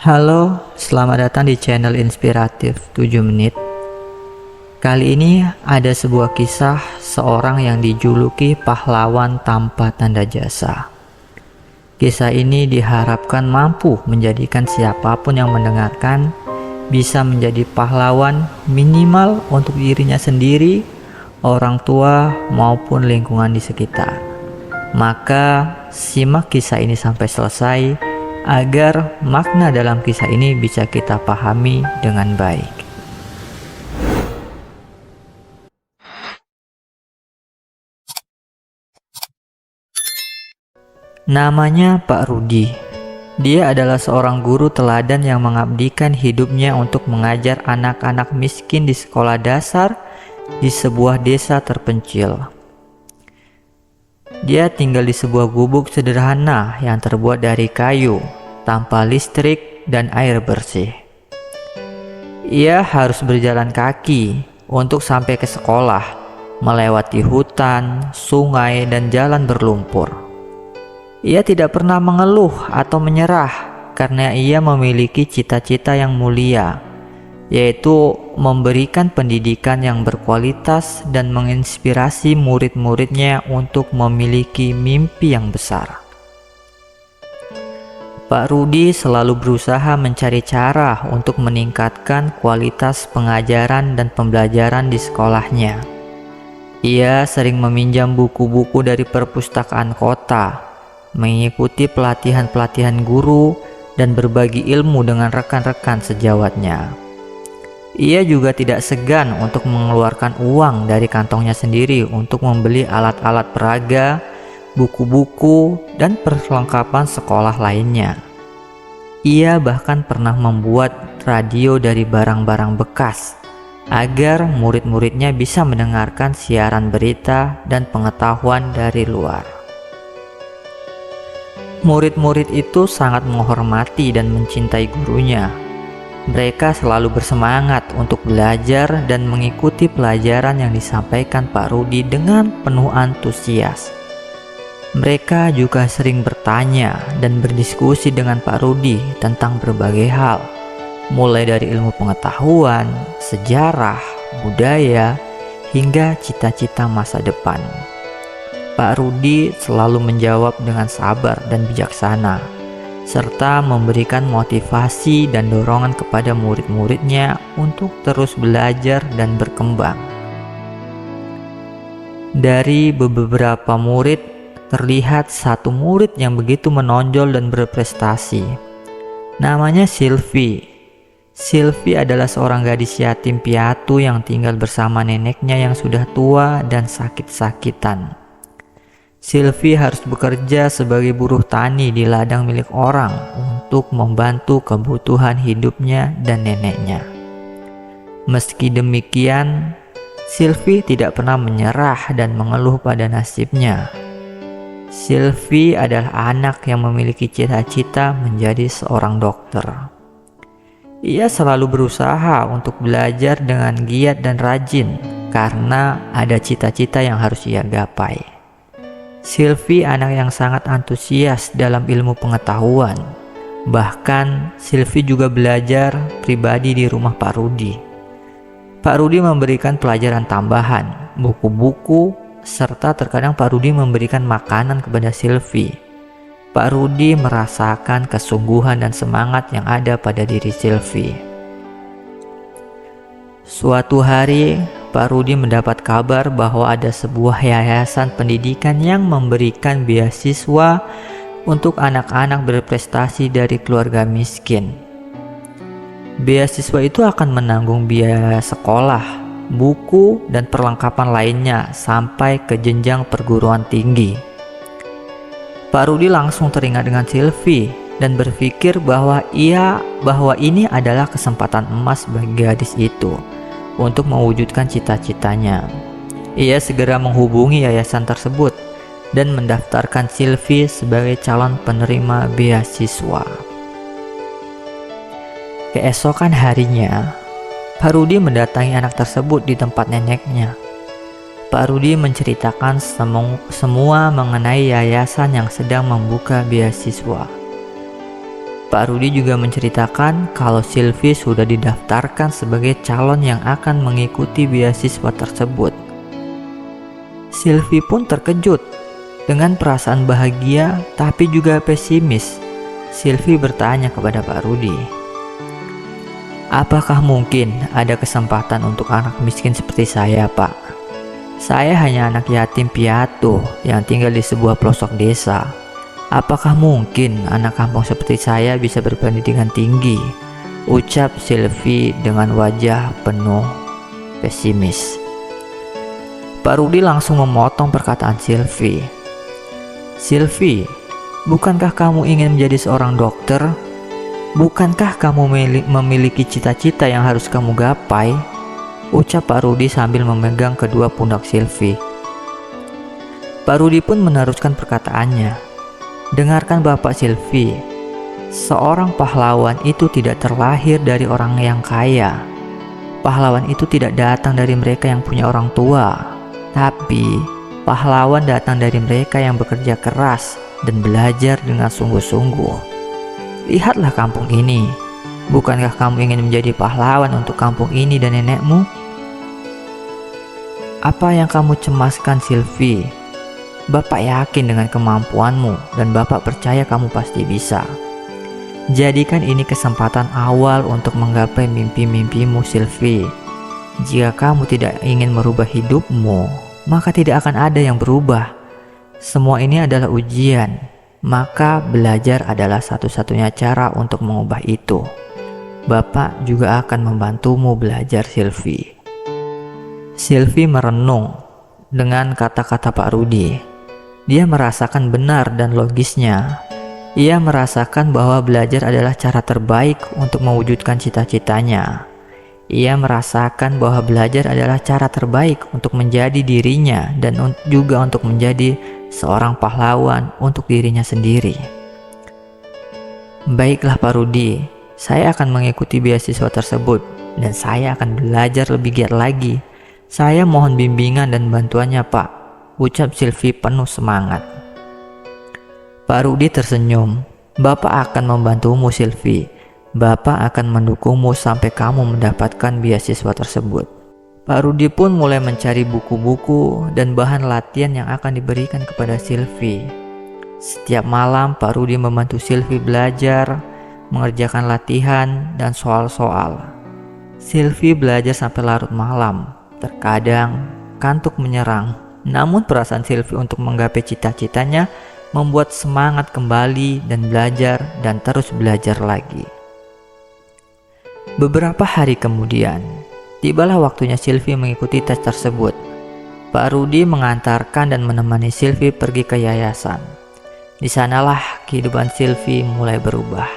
Halo, selamat datang di channel Inspiratif 7 Menit. Kali ini ada sebuah kisah seorang yang dijuluki pahlawan tanpa tanda jasa. Kisah ini diharapkan mampu menjadikan siapapun yang mendengarkan bisa menjadi pahlawan minimal untuk dirinya sendiri, orang tua, maupun lingkungan di sekitar. Maka simak kisah ini sampai selesai agar makna dalam kisah ini bisa kita pahami dengan baik. Namanya Pak Rudi. Dia adalah seorang guru teladan yang mengabdikan hidupnya untuk mengajar anak-anak miskin di sekolah dasar di sebuah desa terpencil. Dia tinggal di sebuah gubuk sederhana yang terbuat dari kayu, tanpa listrik dan air bersih. Ia harus berjalan kaki untuk sampai ke sekolah, melewati hutan, sungai, dan jalan berlumpur. Ia tidak pernah mengeluh atau menyerah karena ia memiliki cita-cita yang mulia, yaitu memberikan pendidikan yang berkualitas dan menginspirasi murid-muridnya untuk memiliki mimpi yang besar. Pak Rudi selalu berusaha mencari cara untuk meningkatkan kualitas pengajaran dan pembelajaran di sekolahnya. Ia sering meminjam buku-buku dari perpustakaan kota, mengikuti pelatihan-pelatihan guru, dan berbagi ilmu dengan rekan-rekan sejawatnya. Ia juga tidak segan untuk mengeluarkan uang dari kantongnya sendiri untuk membeli alat-alat peraga, buku-buku, dan perlengkapan sekolah lainnya. Ia bahkan pernah membuat radio dari barang-barang bekas agar murid-muridnya bisa mendengarkan siaran berita dan pengetahuan dari luar. Murid-murid itu sangat menghormati dan mencintai gurunya. Mereka selalu bersemangat untuk belajar dan mengikuti pelajaran yang disampaikan Pak Rudi dengan penuh antusias. Mereka juga sering bertanya dan berdiskusi dengan Pak Rudi tentang berbagai hal, mulai dari ilmu pengetahuan, sejarah, budaya, hingga cita-cita masa depan. Pak Rudi selalu menjawab dengan sabar dan bijaksana, serta memberikan motivasi dan dorongan kepada murid-muridnya untuk terus belajar dan berkembang. Dari beberapa murid, terlihat satu murid yang begitu menonjol dan berprestasi. Namanya Sylvie. Sylvie adalah seorang gadis yatim piatu yang tinggal bersama neneknya yang sudah tua dan sakit-sakitan. Sylvie harus bekerja sebagai buruh tani di ladang milik orang untuk membantu kebutuhan hidupnya dan neneknya. Meski demikian, Sylvie tidak pernah menyerah dan mengeluh pada nasibnya. Sylvie adalah anak yang memiliki cita-cita menjadi seorang dokter. Ia selalu berusaha untuk belajar dengan giat dan rajin karena ada cita-cita yang harus ia gapai. Sylvie anak yang sangat antusias dalam ilmu pengetahuan. Bahkan Sylvie juga belajar pribadi di rumah Pak Rudi. Pak Rudi memberikan pelajaran tambahan, buku-buku, serta terkadang Pak Rudi memberikan makanan kepada Sylvie. Pak Rudi merasakan kesungguhan dan semangat yang ada pada diri Sylvie. Suatu hari, Pak Rudi mendapat kabar bahwa ada sebuah yayasan pendidikan yang memberikan beasiswa untuk anak-anak berprestasi dari keluarga miskin. Beasiswa itu akan menanggung biaya sekolah, buku, dan perlengkapan lainnya sampai ke jenjang perguruan tinggi. Pak Rudi langsung teringat dengan Sylvie dan berpikir bahwa ini adalah kesempatan emas bagi gadis itu untuk mewujudkan cita-citanya. Ia segera menghubungi yayasan tersebut dan mendaftarkan Sylvie sebagai calon penerima beasiswa. Keesokan harinya, Pak Rudi mendatangi anak tersebut di tempat neneknya. Pak Rudi menceritakan semua mengenai yayasan yang sedang membuka beasiswa. Pak Rudi juga menceritakan kalau Silvi sudah didaftarkan sebagai calon yang akan mengikuti beasiswa tersebut. Silvi pun terkejut. Dengan perasaan bahagia tapi juga pesimis, Silvi bertanya kepada Pak Rudi, "Apakah mungkin ada kesempatan untuk anak miskin seperti saya, Pak? Saya hanya anak yatim piatu yang tinggal di sebuah pelosok desa. Apakah mungkin anak kampung seperti saya bisa berpendidikan tinggi?" ucap Silvi dengan wajah penuh pesimis. Pak Rudi langsung memotong perkataan Silvi. "Silvi, bukankah kamu ingin menjadi seorang dokter? Bukankah kamu memiliki cita-cita yang harus kamu gapai?" ucap Pak Rudi sambil memegang kedua pundak Silvi. Pak Rudi pun meneruskan perkataannya. "Dengarkan Bapak Silvi, seorang pahlawan itu tidak terlahir dari orang yang kaya. Pahlawan itu tidak datang dari mereka yang punya orang tua, tapi pahlawan datang dari mereka yang bekerja keras dan belajar dengan sungguh-sungguh. Lihatlah kampung ini. Bukankah kamu ingin menjadi pahlawan untuk kampung ini dan nenekmu? Apa yang kamu cemaskan, Silvi? Bapak yakin dengan kemampuanmu dan Bapak percaya kamu pasti bisa. Jadikan ini kesempatan awal untuk menggapai mimpi-mimpimu, Silvi. Jika kamu tidak ingin merubah hidupmu, maka tidak akan ada yang berubah. Semua ini adalah ujian, maka belajar adalah satu-satunya cara untuk mengubah itu. Bapak juga akan membantumu belajar, Silvi." Silvi merenung dengan kata-kata Pak Rudi. Dia merasakan benar dan logisnya. Ia merasakan bahwa belajar adalah cara terbaik untuk mewujudkan cita-citanya. Ia merasakan bahwa belajar adalah cara terbaik untuk menjadi dirinya dan juga untuk menjadi seorang pahlawan untuk dirinya sendiri. "Baiklah Pak Rudi, saya akan mengikuti beasiswa tersebut dan saya akan belajar lebih giat lagi. Saya mohon bimbingan dan bantuannya, Pak," ucap Silvi penuh semangat. Pak Rudi tersenyum. "Bapak akan membantumu, Silvi. Bapak akan mendukungmu sampai kamu mendapatkan beasiswa tersebut." Pak Rudi pun mulai mencari buku-buku dan bahan latihan yang akan diberikan kepada Silvi. Setiap malam Pak Rudi membantu Silvi belajar, mengerjakan latihan dan soal-soal. Silvi belajar sampai larut malam. Terkadang kantuk menyerang. Namun perasaan Silvi untuk menggapai cita-citanya membuat semangat kembali dan belajar dan terus belajar lagi. Beberapa hari kemudian, tibalah waktunya Silvi mengikuti tes tersebut. Pak Rudi mengantarkan dan menemani Silvi pergi ke yayasan. Di sanalah kehidupan Silvi mulai berubah.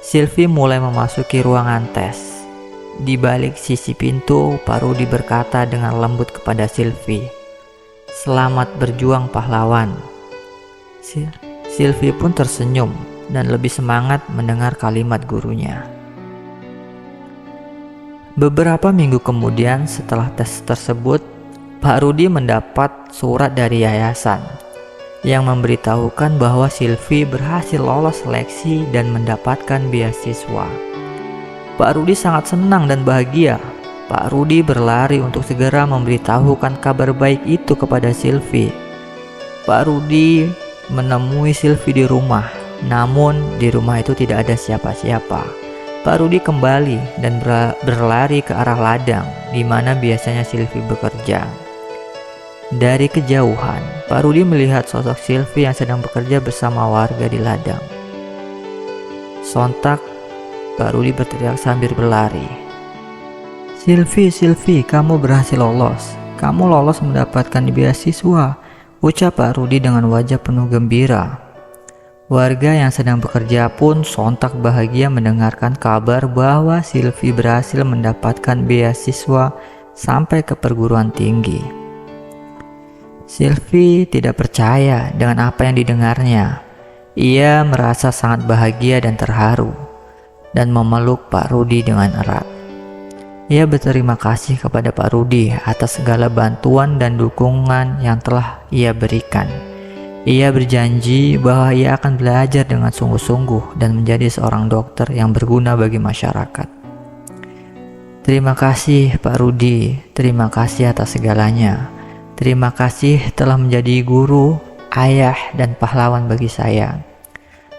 Silvi mulai memasuki ruangan tes. Di balik sisi pintu, Pak Rudi berkata dengan lembut kepada Silvi, "Selamat berjuang pahlawan." Silvi pun tersenyum dan lebih semangat mendengar kalimat gurunya. Beberapa minggu kemudian setelah tes tersebut, Pak Rudi mendapat surat dari yayasan yang memberitahukan bahwa Silvi berhasil lolos seleksi dan mendapatkan beasiswa. Pak Rudi sangat senang dan bahagia. Pak Rudi berlari untuk segera memberitahukan kabar baik itu kepada Silvi. Pak Rudi menemui Silvi di rumah, namun di rumah itu tidak ada siapa-siapa. Pak Rudi kembali dan berlari ke arah ladang di mana biasanya Silvi bekerja. Dari kejauhan, Pak Rudi melihat sosok Silvi yang sedang bekerja bersama warga di ladang. Sontak, Pak Rudi berteriak sambil berlari, Silvi, kamu berhasil lolos. Kamu lolos mendapatkan beasiswa," ucap Pak Rudi dengan wajah penuh gembira. Warga yang sedang bekerja pun sontak bahagia mendengarkan kabar bahwa Silvi berhasil mendapatkan beasiswa sampai ke perguruan tinggi. Silvi tidak percaya dengan apa yang didengarnya. Ia merasa sangat bahagia dan terharu, dan memeluk Pak Rudi dengan erat. Ia berterima kasih kepada Pak Rudi atas segala bantuan dan dukungan yang telah ia berikan. Ia berjanji bahwa ia akan belajar dengan sungguh-sungguh dan menjadi seorang dokter yang berguna bagi masyarakat. Terima kasih Pak Rudi, terima kasih atas segalanya. Terima kasih telah menjadi guru, ayah, dan pahlawan bagi saya.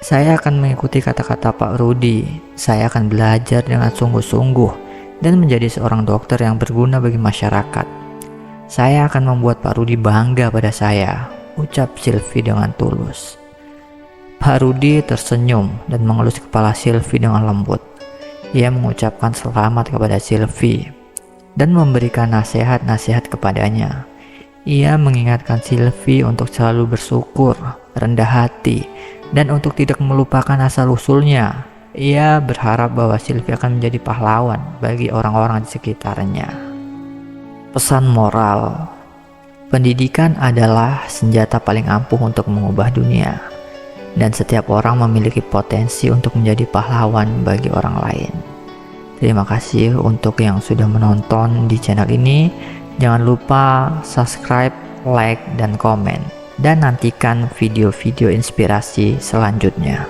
Saya akan mengikuti kata-kata Pak Rudi. Saya akan belajar dengan sungguh-sungguh dan menjadi seorang dokter yang berguna bagi masyarakat. Saya akan membuat Pak Rudi bangga pada saya, ucap Sylvie dengan tulus. Pak Rudi tersenyum dan mengelus kepala Sylvie dengan lembut. Ia mengucapkan selamat kepada Sylvie dan memberikan nasihat-nasihat kepadanya. Ia mengingatkan Sylvie untuk selalu bersyukur, rendah hati, dan untuk tidak melupakan asal-usulnya. Ia berharap bahwa Sylvie akan menjadi pahlawan bagi orang-orang di sekitarnya. Pesan moral: pendidikan adalah senjata paling ampuh untuk mengubah dunia, dan setiap orang memiliki potensi untuk menjadi pahlawan bagi orang lain. Terima kasih untuk yang sudah menonton di channel ini. Jangan lupa subscribe, like, dan komen. Dan nantikan video-video inspirasi selanjutnya.